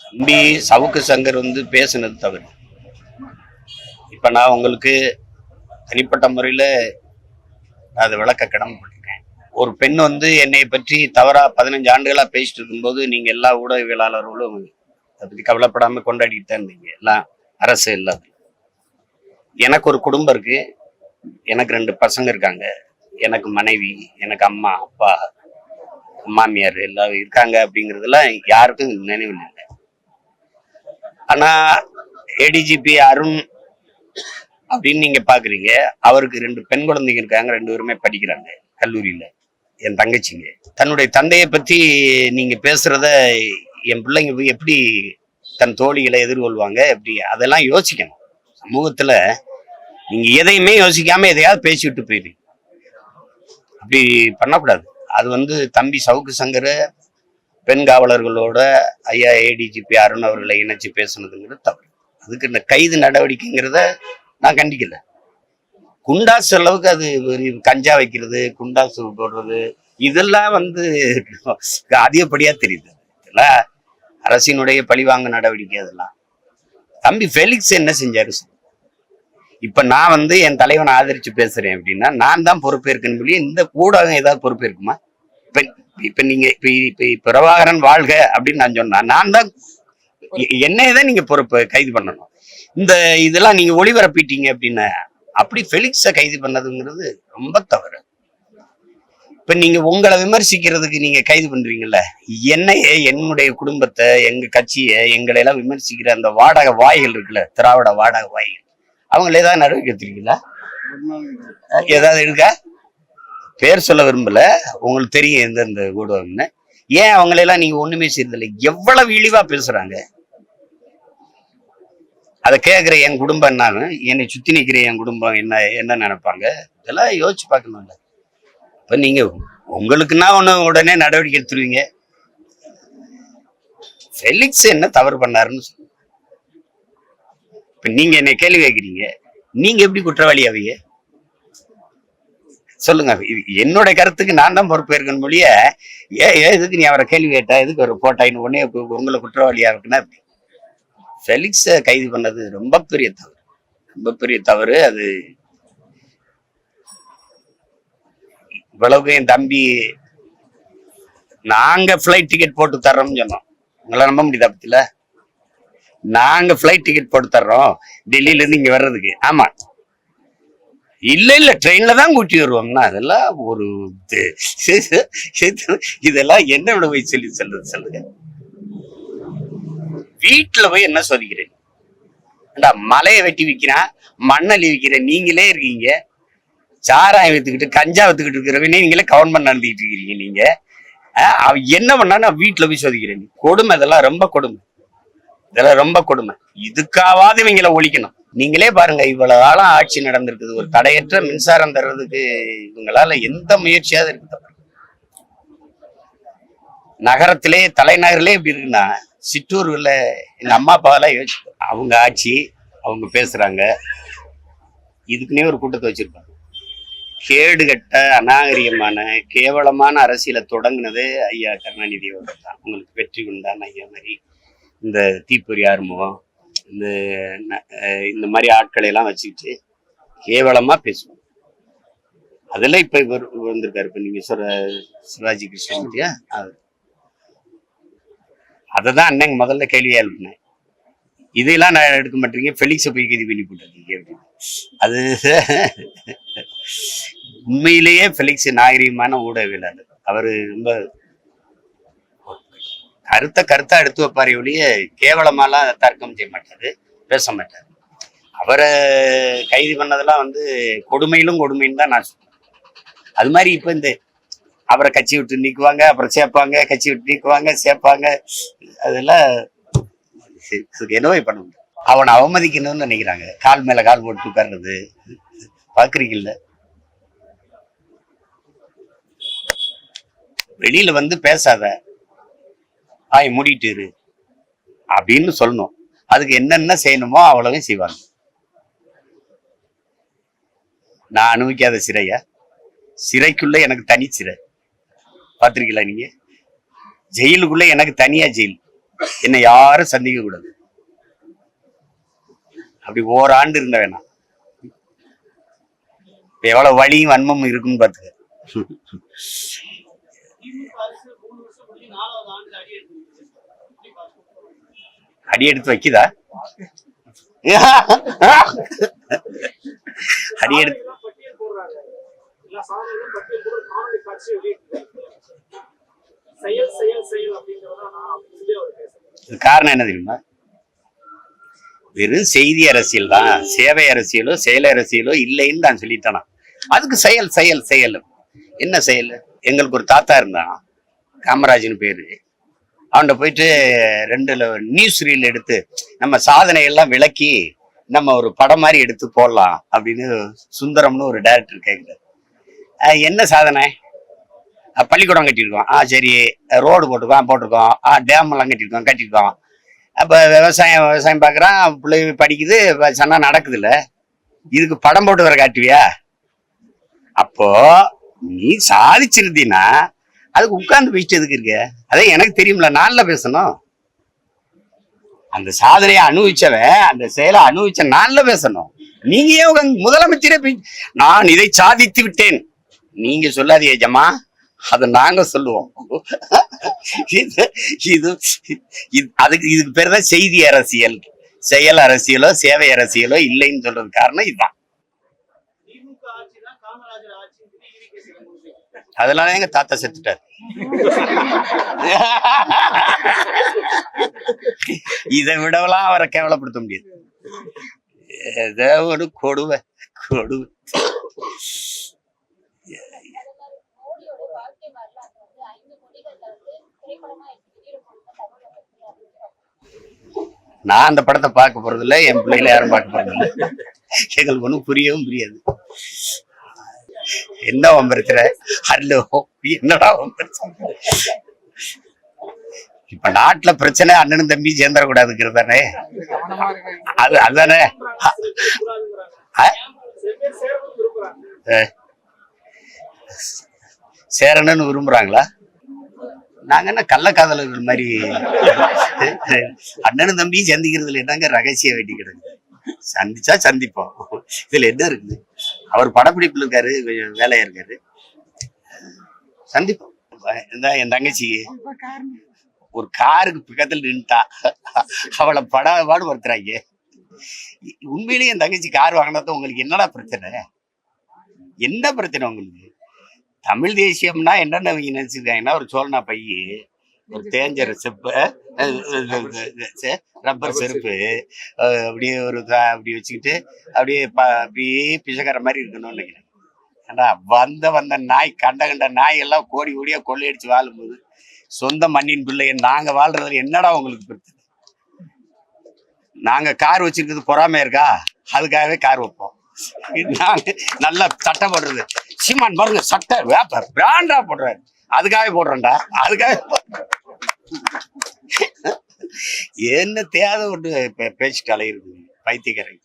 தம்பி சவுக்கு சங்கர் பேசுனது தவறு. இப்ப நான் உங்களுக்கு தனிப்பட்ட முறையில அதை விளக்க கடமைப்பட்டிருக்கேன். ஒரு பெண் என்னை பற்றி தவறா 15 ஆண்டுகளா பேசிட்டு இருக்கும்போது நீங்க எல்லா ஊடகவியலாளர்களும் அதை பத்தி கவலைப்படாம கொண்டாடிட்டு தான் இருந்தீங்க. எல்லாம் அரசு இல்லாத. எனக்கு ஒரு குடும்பம் இருக்கு. எனக்கு 2 பசங்க இருக்காங்க. எனக்கு மனைவி, எனக்கு அம்மா, அப்பா, மாமியார் எல்லாம் இருக்காங்க. அப்படிங்கிறதுலாம் யாருக்கும் நினைவில் இல்லை. ஆனா ஏடிஜிபி அருண் அப்படின்னு நீங்க பாக்குறீங்க. அவருக்கு 2 பெண் குழந்தைங்க இருக்காங்க. 2 பேருமே படிக்கிறாங்க கல்லூரியில. என் தங்கச்சிங்க. தன்னுடைய தந்தையை பத்தி நீங்க பேசுறத என் பிள்ளைங்க எப்படி தன் தோழிகளை எதிர்கொள்வாங்க? எப்படி அதெல்லாம் யோசிக்கணும். சமூகத்துல நீங்க எதையுமே யோசிக்காம எதையாவது பேசிவிட்டு போயிருங்க. அப்படி பண்ணக்கூடாது. அது தம்பி சவுக்கு சங்கர் பெண் காவலர்களோட ஐயா ஏடிஜிபி அருண் அவர்களை இணைச்சு பேசுனதுங்கிறது தவறு. அதுக்கு இந்த கைது நடவடிக்கைங்கிறத நான் கண்டிக்கல. குண்டாசு அளவுக்கு அது கஞ்சா வைக்கிறது, குண்டாசு போடுறது, இதெல்லாம் அதிகப்படியா தெரியுது. இதெல்லாம் அரசினுடைய பழிவாங்க நடவடிக்கை. அதெல்லாம் தம்பி ஃபெலிக்ஸ் என்ன செஞ்சாரு? இப்ப நான் என் தலைவனை ஆதரிச்சு பேசுறேன் அப்படின்னா நான் தான் பொறுப்பேற்கணும். சொல்லி இந்த ஊடகம் ஏதாவது பொறுப்பேற்குமா? இப்ப நீங்க இப்ப பிரபாகரன் வாழ்க அப்படின்னு நான் சொன்னா நான் தான் என்னதான் நீங்க பொறுப்பு கைது பண்ணணும். இந்த இதெல்லாம் நீங்க ஒளிபரப்பிட்டீங்க அப்படின்னா அப்படி ஃபெலிக்ஸை கைது பண்ணதுங்கிறது ரொம்ப தவறு. இப்ப நீங்க உங்களை விமர்சிக்கிறதுக்கு நீங்க கைது பண்றீங்கல்ல, என்னைய, என்னுடைய குடும்பத்தை, எங்க கட்சியை, எங்களை எல்லாம் விமர்சிக்கிற அந்த வாடகை வாய்கள் இருக்குல்ல, திராவிட வாடகை வாய்கள், அவங்கள ஏதாவது நடவடிக்கை எடுத்துருக்கீங்களா? ஏதாவது இருக்கா? பேர் சொல்ல விரும்பல, உங்களுக்கு தெரியும் எந்தெந்த ஊடகம்னு. ஏன் அவங்களெல்லாம் நீங்க ஒண்ணுமே செய்யறதில்லை? எவ்வளவு இழிவா பேசுறாங்க. அதை கேட்கிற என் குடும்பம் என்னான்னு, என்னை சுத்தி நிக்கிற என் குடும்பம் என்ன நினைப்பாங்க? இதெல்லாம் யோசிச்சு பார்க்கணும்ல. இப்ப நீங்க உங்களுக்குன்னா உடனே நடவடிக்கை எடுத்துருவீங்க. ஃபெலிக்ஸ் என்ன தவறு பண்ணாருன்னு சொல்லுங்க. இப்ப நீங்க என்னை கேள்வி கேட்கிறீங்க, நீங்க எப்படி குற்றவாளி ஆவீங்க சொல்லுங்க. என்னோட கருத்துக்கு நான் தான் பொறுப்பேற்கணும் மொழிய எதுக்கு நீ அவரை கேள்வி கேட்டா, எதுக்கு ஒரு போட்டாயின்னு உடனே உங்களை குற்றவாளியா இருக்குன்னா? ஃபெலிக்ஸை கைது பண்ணது ரொம்ப பெரிய தவறு, ரொம்ப பெரிய தவறு. அது இவ்வளவு என் தம்பி நாங்க பிளைட் டிக்கெட் போட்டு தர்றோம்னு சொன்னோம். உங்களை நம்ப முடியுதா? பத்தில நாங்க பிளைட் டிக்கெட் போட்டு தர்றோம் டெல்லியில இருந்து இங்க வர்றதுக்கு. ஆமா, இல்ல ட்ரெயின்ல தான் கூட்டி வருவோம்னா அதெல்லாம் ஒரு இதெல்லாம் என்ன விட போய் சொல்லி சொல்லுங்க. வீட்டுல போய் என்ன சோதிக்கிறேன்? மலையை வெட்டி விற்கிறான், மண்ணள்ளி விற்கிறேன், நீங்களே இருக்கீங்க. சாராயம் வித்துக்கிட்டு கஞ்சா வித்துக்கிட்டு இருக்கிறவனே நீங்களே கவர்மெண்ட் நடத்திக்கிட்டு இருக்கிறீங்க. நீங்க என்ன பண்ணா நான் வீட்டுல போய் சோதிக்கிறேன். கொடுமை, இதெல்லாம் ரொம்ப கொடுமை, இதெல்லாம் ரொம்ப கொடுமை. இதுக்காவது இவங்களை ஒழிக்கணும். நீங்களே பாருங்க, இவ்வளவு காலம் ஆட்சி நடந்திருக்குது. ஒரு தடையற்ற மின்சாரம் தர்றதுக்கு இவங்களால எந்த முயற்சியாவது இருக்கு? நகரத்திலே, தலைநகரிலே இப்படி இருக்குன்னா சிற்றூர்ல எங்க அம்மா அப்பாவெல்லாம் யோசிச்சு, அவங்க ஆட்சி, அவங்க பேசுறாங்க, இதுக்குன்னே ஒரு கூட்டத்தை வச்சிருப்பாங்க. கேடுகட்ட அநாகரிகமான கேவலமான அரசியலை தொடங்கினது ஐயா கருணாநிதி அவர்கள் தான். உங்களுக்கு வெற்றி உண்டான ஐயா மாதிரி இந்த தீப்பொறி ஆறுமுகம், இந்த மாதிரி ஆட்களை எல்லாம் வச்சுக்கிட்டு கேவலமா பேசுவோம். அதெல்லாம் இப்ப இவர் வந்திருக்காரு. இப்ப நீங்க சொல்ற சிவாஜி கிருஷ்ணமூர்த்தியா, அததான் அன்னைக்கு முதல்ல கேள்வியா எழுப்பினேன். இதெல்லாம் நான் எடுக்க மாட்டீங்க, ஃபெலிக்ஸை போய் கைது பண்ணி போட்டிருக்கீங்க அப்படின்னு. அது உண்மையிலேயே ஃபெலிக்ஸ் நாகரிகமான ஊடகவியலாளர். அவரு ரொம்ப கருத்தா எடுத்து வைப்பாரு ஒழிய கேவலமாலாம் தர்க்கம் செய்ய மாட்டாரு, பேச மாட்டாரு. அவரை கைது பண்ணதெல்லாம் கொடுமையிலும் கொடுமைன்னு தான் நான் சொல்றேன். அது மாதிரி இப்ப அவரை கட்சி விட்டு நீக்குவாங்க, அப்புறம் சேர்ப்பாங்க, கட்சி விட்டு நீக்குவாங்க, சேர்ப்பாங்க. அதெல்லாம் என்னவே பண்ண முடியும். அவனை அவமதிக்கணும்னு நினைக்கிறாங்க. கால் மேல கால் போட்டு உட்கார்றது பாக்குறீங்கல்ல. வெளியில பேசாத, மூடிட்டு இரு அப்படின்னு சொல்லணும். அதுக்கு என்னென்ன செய்யணுமோ அவ்வளவு செய்வாங்க. நான் அனுபவிக்காத சிறையா? சிறைக்குள்ள எனக்கு தனி சிறை பார்த்திருக்கீங்களா நீங்க? ஜெயிலுக்குள்ள எனக்கு தனியா ஜெயில். என்னை யாரும் சந்திக்க கூடாது. அப்படி ஓராண்டு இருந்த வேணாம். எவ்வளவு வலியும் வன்மமும் இருக்குன்னு பாத்துக்க. அடி எடுத்து வைக்குதா? அடி எடுத்து காரணம் என்ன தெரியுமா? வெறும் செய்தி அரசியல் தான், சேவை அரசியலோ செயல் அரசியலோ இல்லைன்னு நான் சொல்லிட்டேனா. அதுக்கு செயல் செயல் செயல். என்ன செயல்? எங்களுக்கு ஒரு தாத்தா இருந்தான், காமராஜ்னு பேரு. அவன்கிட்ட போயிட்டு 2 நியூஸ் ரீல் எடுத்து நம்ம சாதனையெல்லாம் விளக்கி நம்ம ஒரு படம் மாதிரி எடுத்து போடலாம் அப்படின்னு சுந்தரம்னு ஒரு டைரக்டர் கேட்குறாரு. என்ன சாதனை? பள்ளிக்கூடம் கட்டியிருக்கோம். சரி. ரோடு போட்டிருக்கோம். டேம் எல்லாம் கட்டியிருக்கோம். அப்ப விவசாயம் பாக்குறான், பிள்ளை படிக்குது, சொன்னா நடக்குது இல்ல. இதுக்கு படம் போட்டு வர காட்டுவியா? அப்போ நீ சாதிச்சிருந்தீன்னா அதுக்கு உட்கார்ந்து பேசிட்டு எதுக்கு இருக்க? அதே எனக்கு தெரியும்ல, நான்ல பேசணும். அந்த சாதனையை அனுபவிச்சவன், அந்த செயலை அனுபவிச்ச நான்ல பேசணும். நீங்க ஏன் முதலமைச்சரே நான் இதை சாதித்து விட்டேன் நீங்க சொல்லாதீங்க ஜமா, அதை நாங்க சொல்லுவோம். அதுக்கு இதுக்கு பேர் தான் செய்தி அரசியல். செயல் அரசியலோ சேவை அரசியலோ இல்லைன்னு சொல்றது காரணம் இதுதான். அதனால எங்க தாத்தா செத்துட்டாரு. இதை விடவெல்லாம் அவரை கேவலப்படுத்த முடியாது. ஏதோ ஒரு கொடுவை. நான் அந்த படத்தை பார்க்க போறது இல்லை, என் பிள்ளைகளை யாரும் பார்க்க போறது இல்லை. எங்களுக்கு ஒன்றும் புரியவும் புரியாது. என்ன பிரச்சனை? ஹலோ, என்னடா பிரச்சனை? இப்ப நாட்டுல பிரச்சனை அண்ணனும் தம்பி சேர்ந்துடக்கூடாதுங்கிறது தானே. அதுதானே சேரணும்னு விரும்புறாங்களா? நாங்க என்ன கள்ளக்காதலர்கள் மாதிரி அண்ணனும் தம்பியும் சந்திக்கிறதுல என்னங்க ரகசிய வேண்டி கிடக்கு? சந்திச்சா சந்திப்போம், இதுல என்ன இருக்குது? அவர் படப்பிடிப்புல இருக்காரு, வேலையா இருக்காரு, சந்திப்போம். என் தங்கச்சி ஒரு காருக்கு பக்கத்துல நின்ட்டா, அவளை படாபாடு வருத்துறாங்க. உண்மையிலேயே என் தங்கச்சி கார் வாங்கினத உங்களுக்கு என்னடா பிரச்சனை? என்ன பிரச்சனை உங்களுக்கு? தமிழ் தேசியம்னா என்னென்ன நினைச்சிருக்காங்கன்னா, ஒரு சோழனா பையி, ஒரு தேஞ்ச செப்பு, ரப்பர் செருப்பு, அப்படியே ஒரு அப்படி வச்சுக்கிட்டு அப்படியே பிசைக்கிற மாதிரி இருக்கணும்னு நினைக்கிறேன். ஏன்னா வந்த நாய், கண்ட நாய் எல்லாம் கோடி கோடியா கொள்ளையடிச்சு வாழும்போது, சொந்த மண்ணின் பிள்ளைய நாங்க வாழ்றதுல என்னடா உங்களுக்கு பிரச்சனை? நாங்க கார் வச்சிருக்கிறது பொறாமையா இருக்கா? அதுக்காகவே கார் வைப்போம். நாங்க நல்லா சட்டை போடுறது, சீமான் பாருங்க சட்டை வேப்பர் பிராண்டா போடுறாரு, அதுக்காக போடுறேன்டா, அதுக்காக. என்ன தேவை ஒன்று பேச்சுட்டு அலையிறது பைத்தியக்காரங்க.